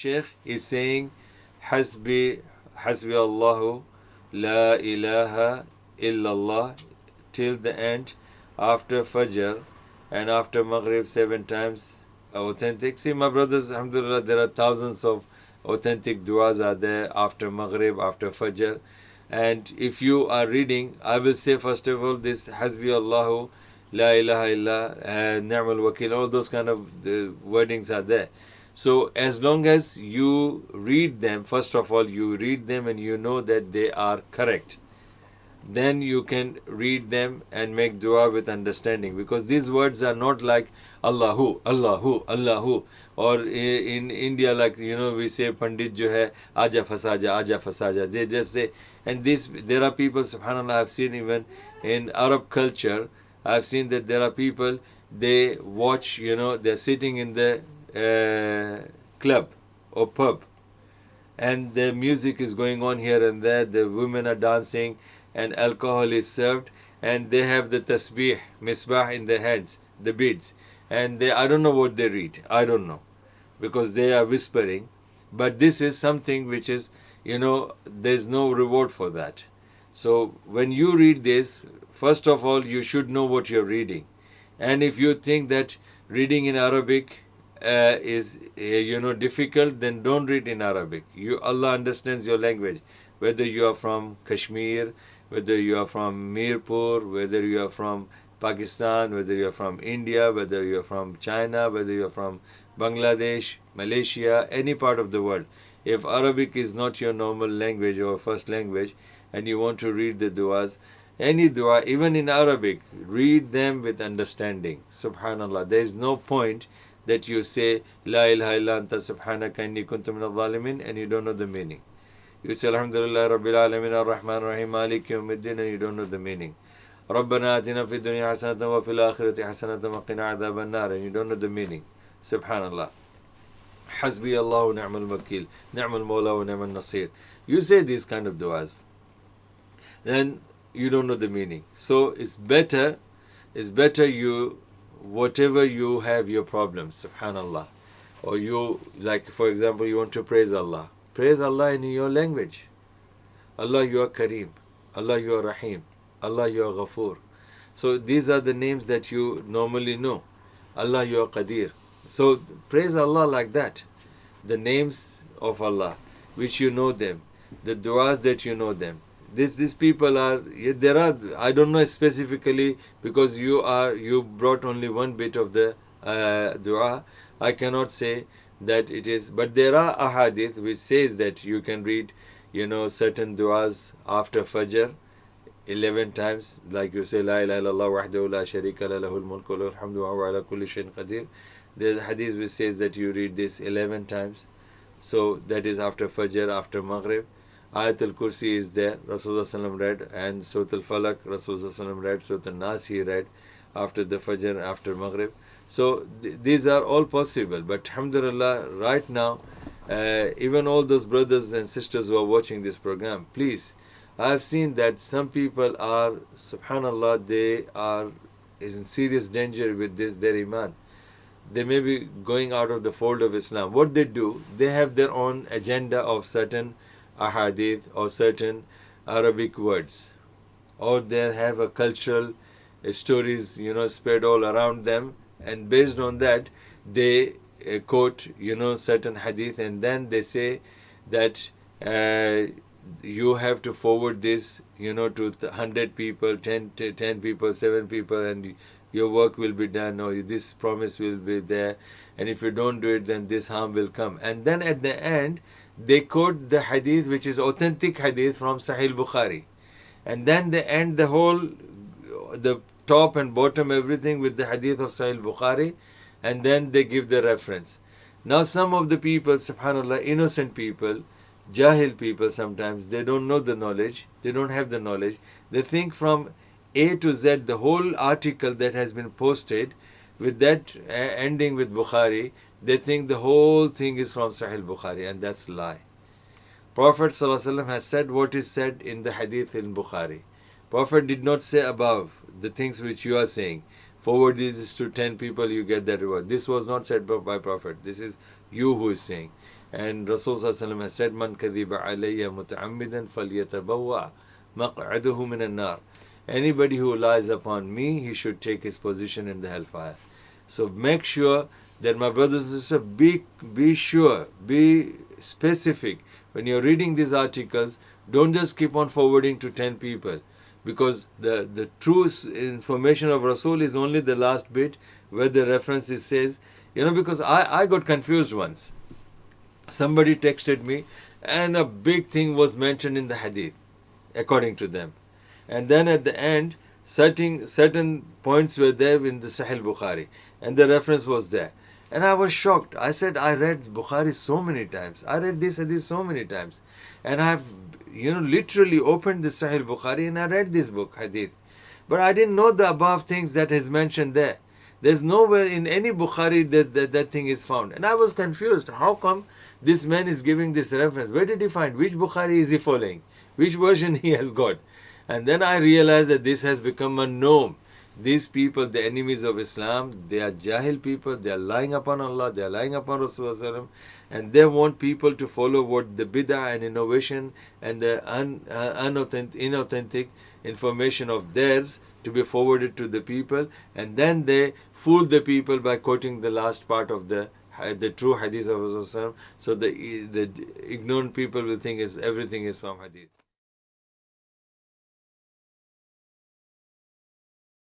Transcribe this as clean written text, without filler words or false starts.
Sheikh is saying Hasbi Hasbi Allahu La ilaha illallah till the end, after Fajr and after Maghrib 7 times authentic. See, my brothers, alhamdulillah, there are thousands of authentic du'as are there after Maghrib, after Fajr. And if you are reading, I will say first of all this Hasbi Allahu La ilaha illa Ni'mal Wakil, all those kind of the wordings are there. So as long as you read them, first of all you read them and you know that they are correct, then you can read them and make dua with understanding, because these words are not like Allahu, Allahu, Allahu, or in India, like we say Pandit jo hai aja fasaja, they just say. And this, there are people, subhanallah, I've seen even in Arab culture, I've seen that there are people, they watch, they're sitting in the club or pub, and the music is going on here and there, the women are dancing, and alcohol is served, and they have the tasbih, misbah in their hands, the beads, and I don't know what they read, I don't know, because they are whispering, but this is something which is, there's no reward for that. So when you read this, first of all, you should know what you're reading. And if you think that reading in Arabic is difficult, then don't read in Arabic. Allah understands your language, whether you are from Kashmir, whether you are from Mirpur, whether you are from Pakistan, whether you are from India, whether you are from China, whether you are from Bangladesh, Malaysia, any part of the world. If Arabic is not your normal language or first language, and you want to read the du'as, any dua, even in Arabic, read them with understanding. Subhanallah. There is no point that you say La ilaha illa anta subhanaka inni kuntu min al-zalimin and you don't know the meaning. You say Alhamdulillah Rabbil Alamin Ar-Rahman Ar-Rahim Malik Yawmiddin and you don't know the meaning. Rabbana atina fid dunya hasanatan wa fil akhirati hasanatan wa qina adhaban nar and you don't know the meaning. Subhanallah. Hasbi Allahu ni'mal wakil, ni'mal mawla wa ni'mal nasir. You say these kind of du'as, then you don't know the meaning. So it's better you, whatever you have your problems, subhanallah, or you, like for example, you want to praise Allah in your language. Allah, you are Kareem. Allah, you are Rahim. Allah, you are Ghafoor. So these are the names that you normally know. Allah, you are Qadir. So praise Allah like that. The names of Allah, which you know them, the du'as that you know them. These people are, there are, I don't know specifically, because you brought only one bit of the dua. I cannot say that it is, but there are ahadith which says that you can read, certain duas after Fajr 11 times, like you say La ilaha illallah wahdahu la sharika la lahul mulku wa lahul hamdu wa huwa ala kulli shay'in qadir. There's a hadith which says that you read this 11 times. So that is after Fajr, after Maghrib. Ayatul Kursi is there, Rasulullah sallam read, and Surat al-Falaq, Rasulullah sallam read, Surat al-Nas he read after the Fajr, after Maghrib. So these are all possible. But alhamdulillah, right now, even all those brothers and sisters who are watching this program, please, I have seen that some people are, subhanallah, they are in serious danger with their iman. They may be going out of the fold of Islam. What they do, they have their own agenda of certain ahadith or certain Arabic words, or they have a cultural stories spread all around them, and based on that they quote certain hadith, and then they say that you have to forward this to 100 people, 10 people, 7 people, and your work will be done, or this promise will be there, and if you don't do it, then this harm will come. And then at the end they quote the hadith which is authentic hadith from Sahih Bukhari, and then they end the top and bottom everything with the hadith of Sahih Bukhari, and then they give the reference. Now some of the people, subhanallah, innocent people, jahil people, sometimes they don't know the knowledge, they don't have the knowledge, they think from A to Z the whole article that has been posted with that ending with Bukhari, they think the whole thing is from Sahih Bukhari, and that's a lie. Prophet ﷺ has said what is said in the hadith in Bukhari. Prophet did not say above the things which you are saying. Forward this to 10 people, you get that reward. This was not said by Prophet. This is you who is saying. And Rasul Sallallahu Alaihi Wasallam has said, Man kadhiba alayya muta'ammidan falyatabawwa maq'aduhu min an-nar. Anybody who lies upon me, he should take his position in the hellfire. So make sure that, my brothers and sisters, be sure, be specific. When you're reading these articles, don't just keep on forwarding to 10 people, because the true information of Rasul is only the last bit where the reference says, because I got confused once. Somebody texted me and a big thing was mentioned in the hadith, according to them. And then at the end, certain points were there in the Sahih Bukhari, and the reference was there. And I was shocked. I said, I read Bukhari so many times. I read this hadith so many times. And I have, literally opened the Sahih Bukhari and I read this book, hadith. But I didn't know the above things that is mentioned there. There's nowhere in any Bukhari that thing is found. And I was confused. How come this man is giving this reference? Where did he find? Which Bukhari is he following? Which version he has got? And then I realized that this has become a norm. These people, the enemies of Islam, they are Jahil people, they are lying upon Allah, they are lying upon Rasulullah, and they want people to follow what the bid'ah and innovation and the inauthentic information of theirs to be forwarded to the people, and then they fool the people by quoting the last part of the true hadith of Rasulullah. So the ignorant people will think everything is from hadith.